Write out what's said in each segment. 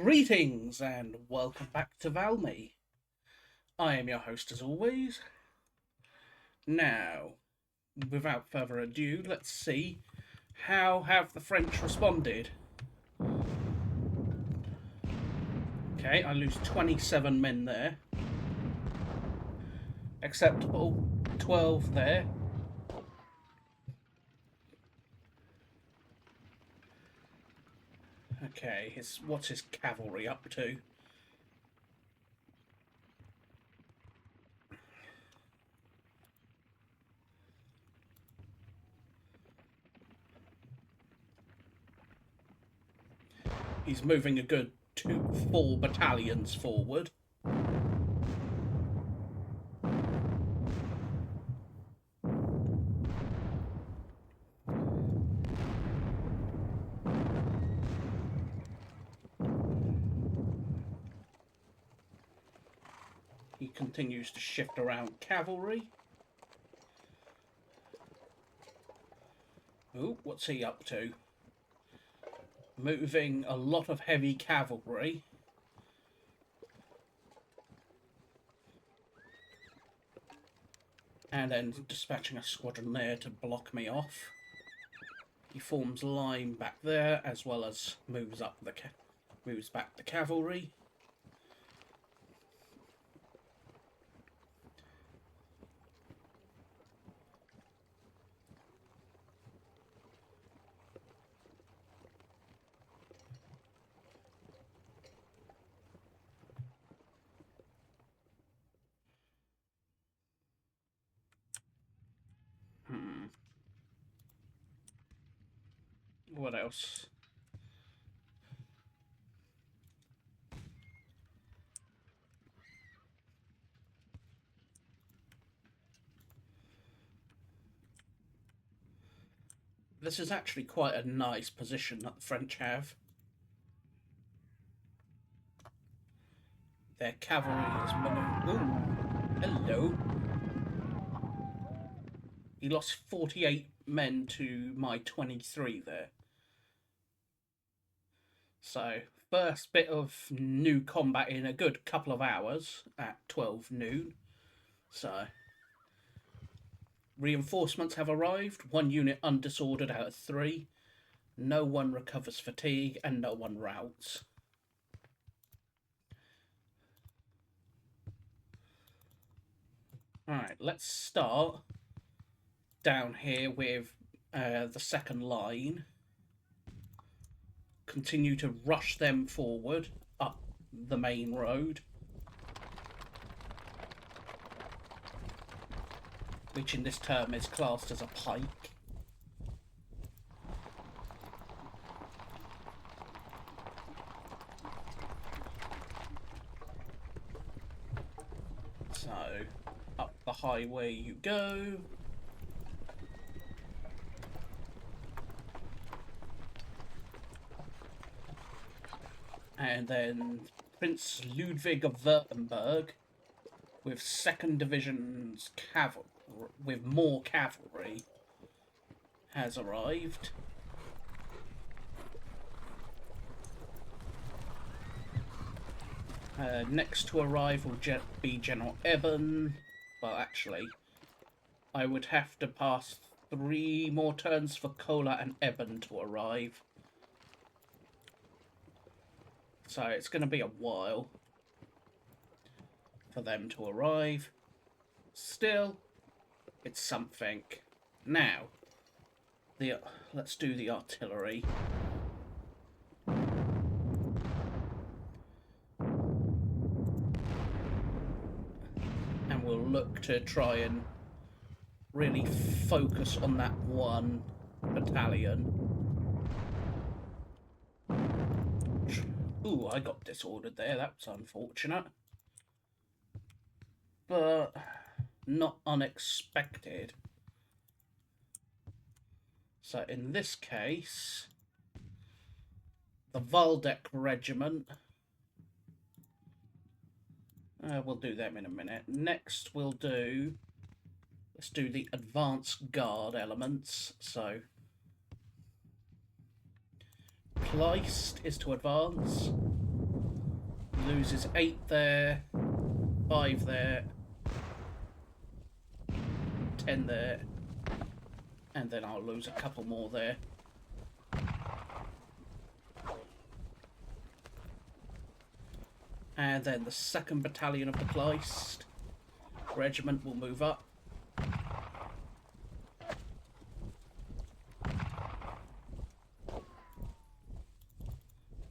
Greetings and welcome back to Valmy. I am your host as always. Now, without further ado, let's see how have the French responded. Okay, I lose 27 men there. Acceptable, 12 there. Okay, what's his cavalry up to? He's moving a good 4 battalions forward. He continues to shift around cavalry. Oh, what's he up to? Moving a lot of heavy cavalry. And then dispatching a squadron there to block me off. He forms line back there, as well as moves back the cavalry. What else? This is actually quite a nice position that the French have. Their cavalry is ooh, hello. He lost 48 men to my 23 there. So, first bit of new combat in a good couple of hours at 12 noon. So, reinforcements have arrived. 1 unit undisordered out of 3. No one recovers fatigue and no one routs. Alright, let's start down here with the second line. Continue to rush them forward up the main road, which in this term is classed as a pike. So, up the highway you go. And then Prince Ludwig of Württemberg with 2nd Division's with more cavalry has arrived. Next to arrive will be General Eben. Well, actually, I would have to pass 3 more turns for Kohler and Eben to arrive. So it's going to be a while for them to arrive. Still, it's something. Now, let's do the artillery. And we'll look to try and really focus on that 1 battalion. Ooh, I got disordered there. That was unfortunate. But not unexpected. So in this case, the Waldeck Regiment. We'll do them in a minute. Next let's do the advanced guard elements. So Kleist is to advance. loses 8 there, 5 there, 10 there, and then I'll lose a couple more there. And then the 2nd Battalion of the Kleist Regiment will move up.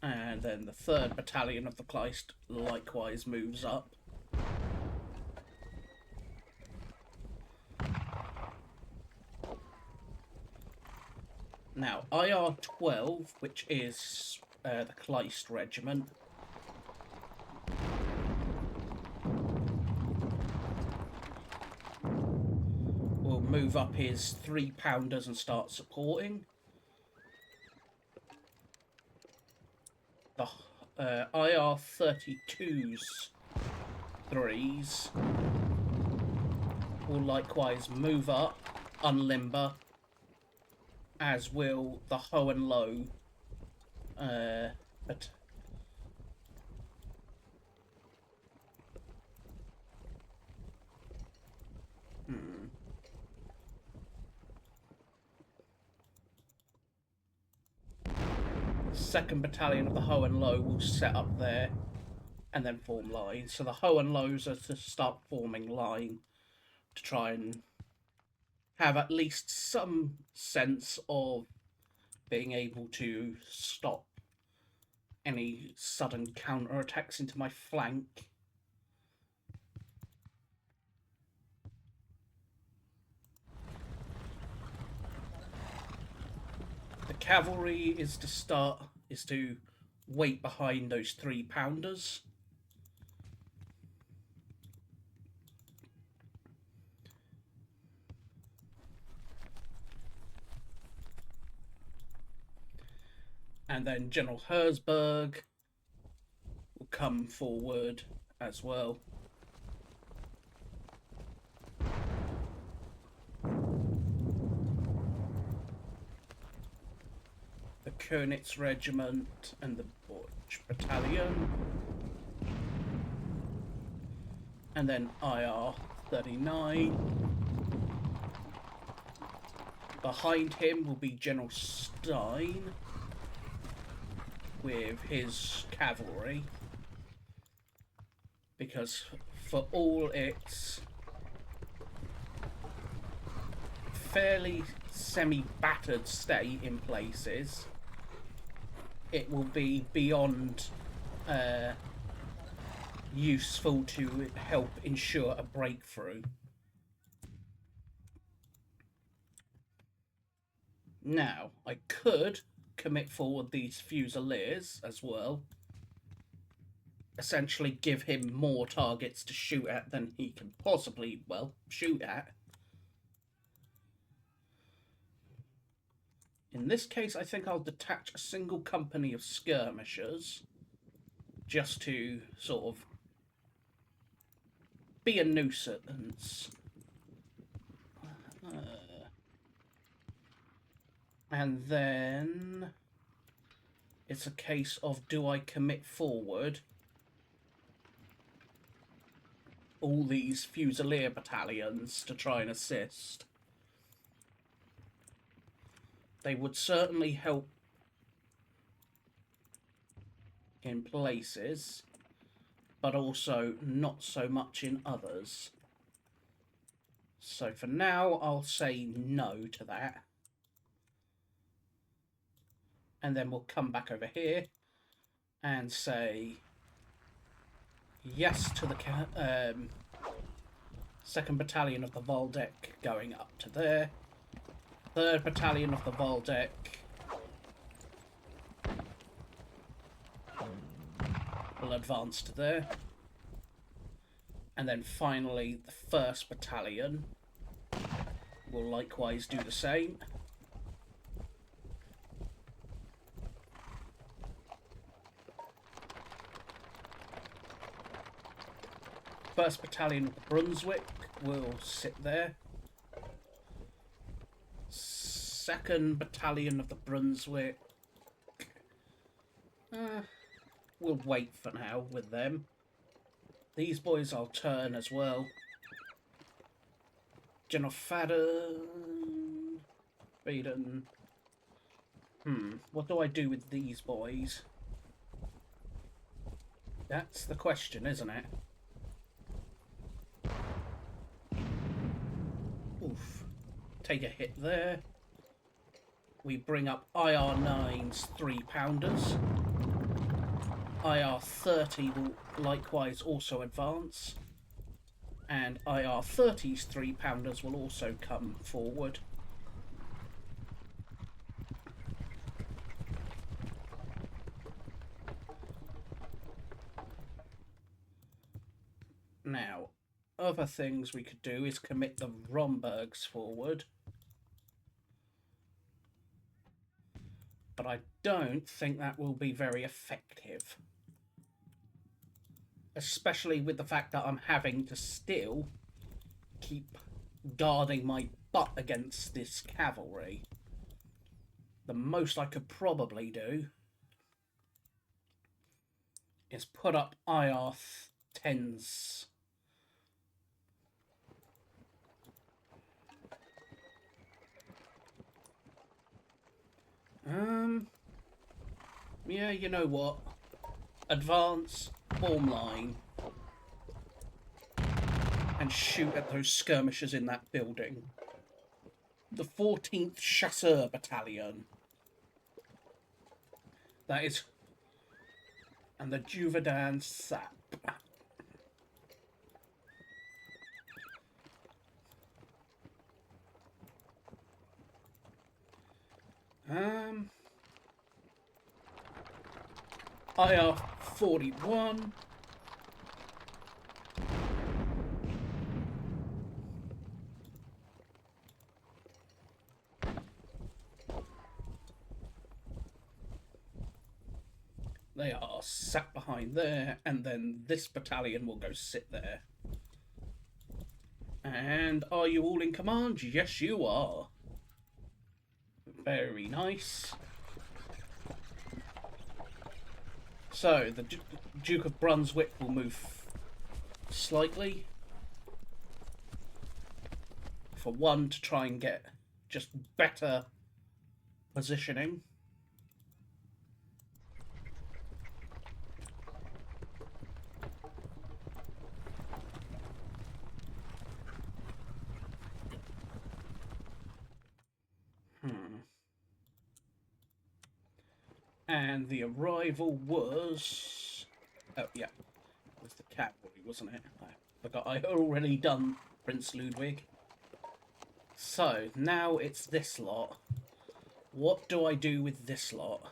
And then the 3rd Battalion of the Kleist likewise moves up. Now, IR-12, which is the Kleist Regiment, will move up his 3-pounders and start supporting. The IR-32's 3s will likewise move up, unlimber, as will the Ho and Low. But Second Battalion of the Ho and Low will set up there and then form line. So the Ho and Lows are to start forming line to try and have at least some sense of being able to stop any sudden counter-attacks into my flank. The cavalry is to wait behind those 3-pounders. And then General Herzberg will come forward as well. The Könitz Regiment and the Borch Battalion. And then IR-39. Behind him will be General Stein with his cavalry, because for all its fairly semi-battered state in places, it will be beyond useful to help ensure a breakthrough. Now, I could commit forward these Fusiliers as well. Essentially give him more targets to shoot at than he can possibly, well, shoot at. In this case, I think I'll detach a single company of skirmishers just to sort of be a nuisance. And then it's a case of, do I commit forward all these Fusilier battalions to try and assist? They would certainly help in places, but also not so much in others. So for now, I'll say no to that. And then we'll come back over here and say yes to the 2nd Battalion of the Waldeck going up to there. 3rd Battalion of the Waldeck will advance to there. And then finally the 1st Battalion will likewise do the same. First Battalion of the Brunswick will sit there. 2nd Battalion of the Brunswick. we'll wait for now with them. These boys I'll turn as well. Genofaden, Baden. What do I do with these boys? That's the question, isn't it? Oof. Take a hit there. We bring up IR9's 3-pounders. IR30 will likewise also advance. And IR30's 3-pounders will also come forward. Now, other things we could do is commit the Rombergs forward. But I don't think that will be very effective. Especially with the fact that I'm having to still keep guarding my butt against this cavalry. The most I could probably do is put up IR10s. Yeah, you know what? Advance, form line, and shoot at those skirmishers in that building. The 14th Chasseur Battalion. That is... And the Juvedan Sap. IR41. They are sat behind there, and then this battalion will go sit there. And are you all in command? Yes, you are. Very nice. So, the Duke of Brunswick will move slightly. For one, to try and get just better positioning. And the arrival was... Oh, yeah. It was the cavalry, wasn't it? I forgot I had already done Prince Ludwig. So, now it's this lot. What do I do with this lot?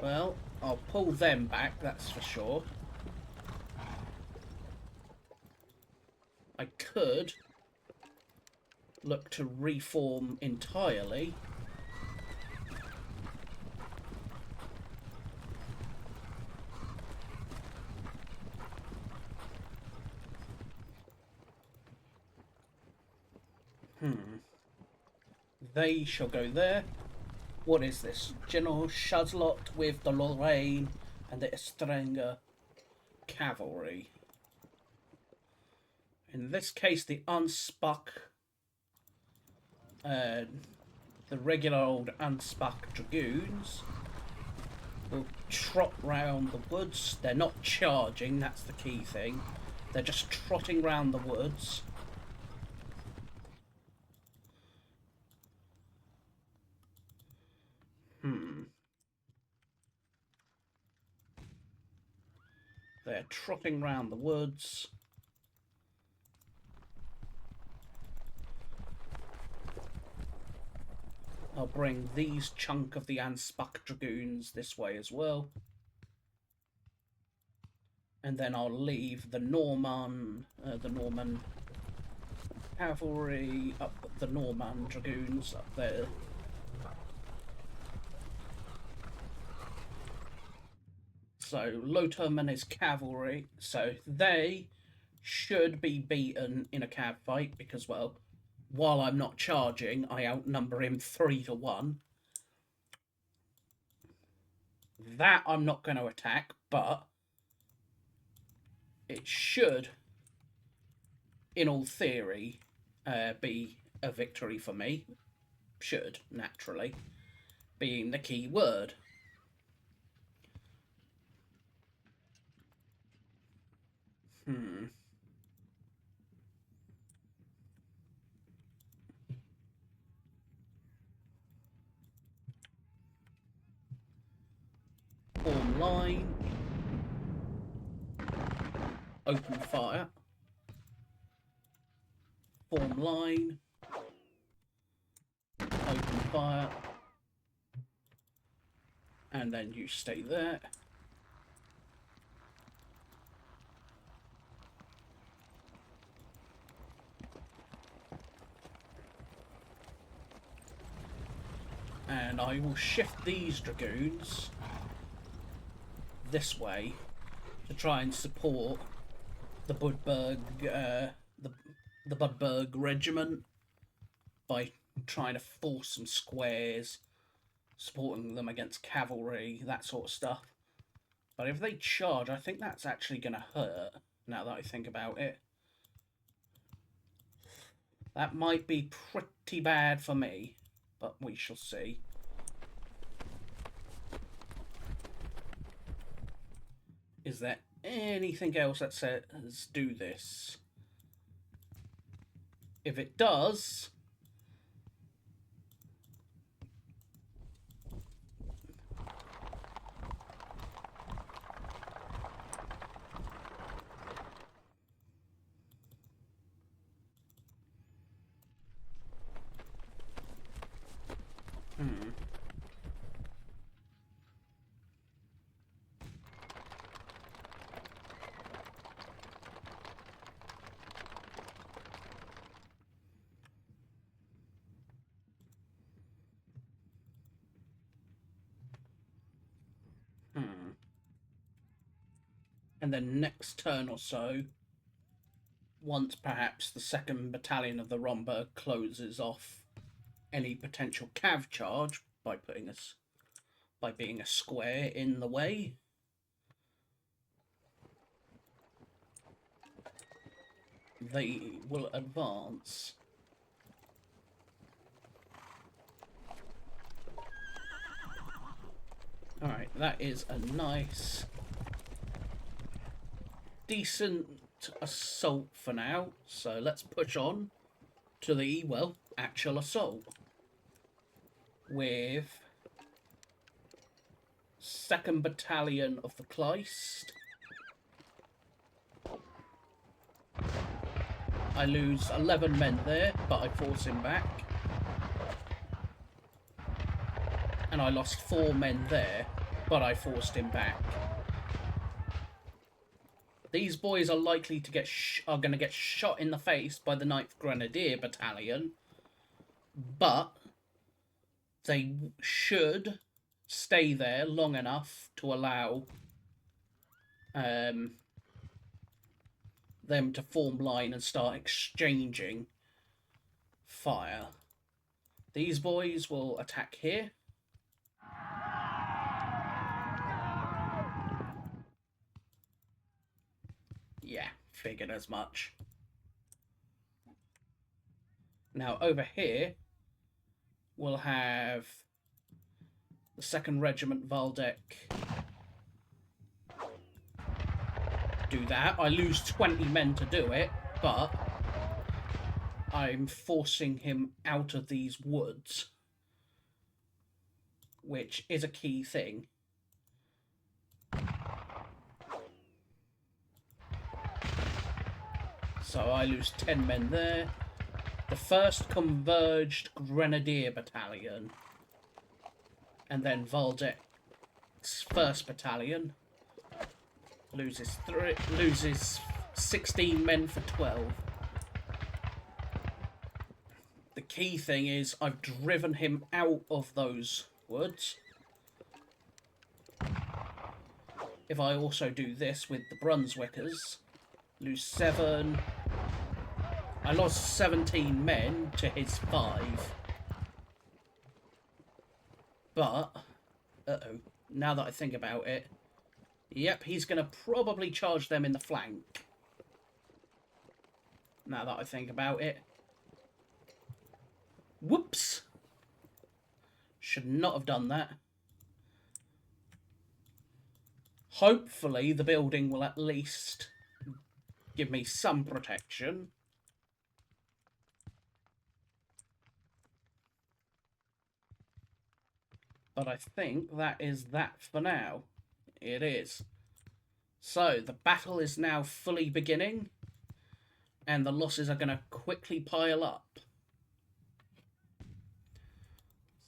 Well, I'll pull them back, that's for sure. I could look to reform entirely. They shall go there. What is this? General Chazlot with the Lorraine and the Estrenga cavalry. In this case, the Unspuck, the regular old Unspuck Dragoons will trot round the woods. They're not charging, that's the key thing. They're just trotting round the woods. They're trotting round the woods. I'll bring these chunk of the Anspuck Dragoons this way as well. And then I'll leave the Norman cavalry up, the Norman Dragoons up there. So Lotham and his cavalry, so they should be beaten in a cav fight because, well, while I'm not charging, I outnumber him 3-1. That I'm not going to attack, but it should, in all theory, be a victory for me. Should, naturally, being the key word. Form line. Open fire. Form line. Open fire. And then you stay there. And I will shift these dragoons this way to try and support the Budberg, the Budberg regiment by trying to force some squares, supporting them against cavalry, that sort of stuff. But if they charge, I think that's actually going to hurt, now that I think about it. That might be pretty bad for me, but we shall see. Is there anything else that says do this? If it does, and then next turn or so, once perhaps the 2nd Battalion of the Romberg closes off any potential cav charge by putting us by being a square in the way, they will advance. Alright, that is a nice, decent assault for now. So let's push on to the, well, actual assault with 2nd Battalion of the Kleist. I lose 11 men there, but I force him back. And I lost 4 men there, but I forced him back. These boys are likely to get going to get shot in the face by the 9th Grenadier Battalion, but they should stay there long enough to allow them to form line and start exchanging fire. These boys will attack here. Yeah, figured as much. Now over here, we'll have the 2nd Regiment Waldeck do that. I lose 20 men to do it, but I'm forcing him out of these woods, which is a key thing. So I lose 10 men there. The 1st Converged Grenadier Battalion, and then Waldeck's 1st Battalion loses 16 men for 12. The key thing is I've driven him out of those woods. If I also do this with the Brunswickers, lose 7. I lost 17 men to his 5. But, uh-oh, Now that I think about it. Yep, he's going to probably charge them in the flank. Now that I think about it. Whoops! Should not have done that. Hopefully the building will at least give me some protection. But I think that is that for now. It is. So, the battle is now fully beginning, and the losses are going to quickly pile up.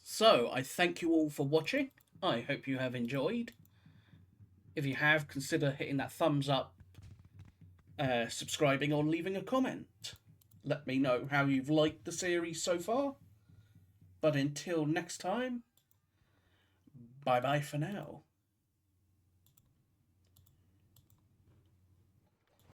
So, I thank you all for watching. I hope you have enjoyed. If you have, consider hitting that thumbs up, subscribing, or leaving a comment. Let me know how you've liked the series so far. But until next time, bye-bye for now.